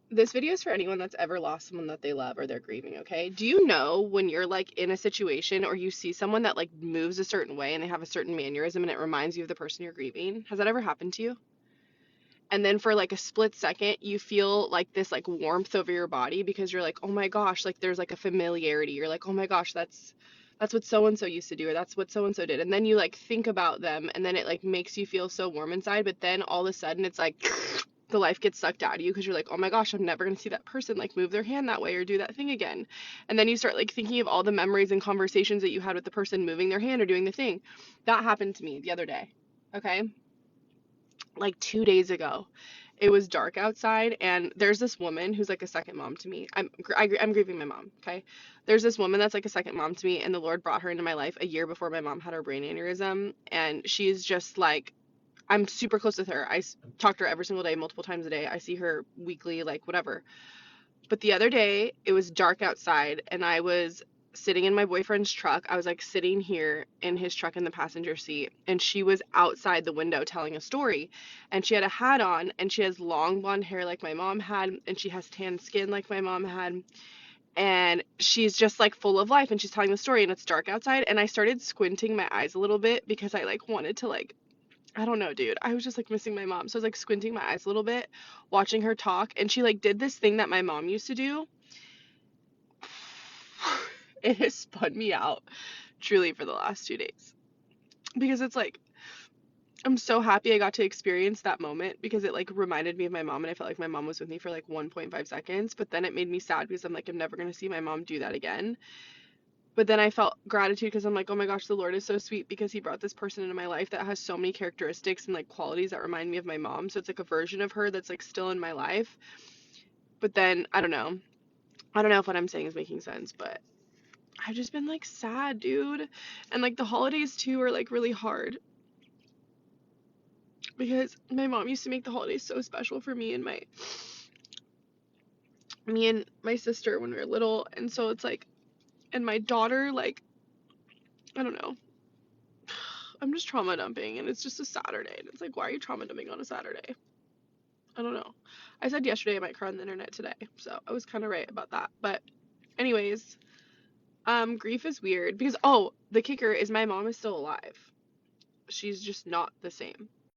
This video is for anyone that's ever lost someone that they love or they're grieving, okay? Do you know when you're like in a situation or you see someone that like moves a certain way and they have a certain mannerism and it reminds you of the person you're grieving? Has that ever happened to you? And then for like a split second, you feel like this like warmth over your body because you're like, "Oh my gosh, like there's like a familiarity." You're like, "Oh my gosh, that's what so and so used to do or that's what so and so did." And then you like think about them and then it like makes you feel so warm inside, but then all of a sudden it's like the life gets sucked out of you because you're like, "Oh my gosh, I'm never going to see that person like move their hand that way or do that thing again." And then you start like thinking of all the memories and conversations that you had with the person moving their hand or doing the thing. That happened to me the other day. Okay? Like 2 days ago. It was dark outside, and there's this woman who's like a second mom to me. I'm grieving my mom. Okay, there's this woman that's like a second mom to me, and the Lord brought her into my life a year before my mom had her brain aneurysm, and she's just like I'm super close with her. Talk to her every single day, multiple times a day. I see her weekly, like whatever. But the other day, it was dark outside, and I was sitting in my boyfriend's truck. I was like sitting here in his truck in the passenger seat, and she was outside the window telling a story. And she had a hat on, and she has long blonde hair like my mom had, and she has tan skin like my mom had. And she's just like full of life, and she's telling the story, and it's dark outside. And I started squinting my eyes a little bit because I like wanted to like I don't know, dude. I was just like missing my mom. So I was like squinting my eyes a little bit, watching her talk, and she like did this thing that my mom used to do. It has spun me out truly for the last 2 days. Because it's like I'm so happy I got to experience that moment because it like reminded me of my mom and I felt like my mom was with me for like 1.5 seconds, but then it made me sad because I'm like I'm never going to see my mom do that again. But then I felt gratitude because I'm like, oh my gosh, the Lord is so sweet because He brought this person into my life that has so many characteristics and like qualities that remind me of my mom. So it's like a version of her that's like still in my life. But then I don't know. I don't know if what I'm saying is making sense, but I've just been like sad, dude. And like the holidays too are like really hard because my mom used to make the holidays so special for me and my sister when we were little. And so it's like, and my daughter, like, I don't know. I'm just trauma dumping and it's just a Saturday. And it's like, why are you trauma dumping on a Saturday? I don't know. I said yesterday I might cry on the internet today. So I was kind of right about that. But anyways, grief is weird because, oh, the kicker is my mom is still alive. She's just not the same.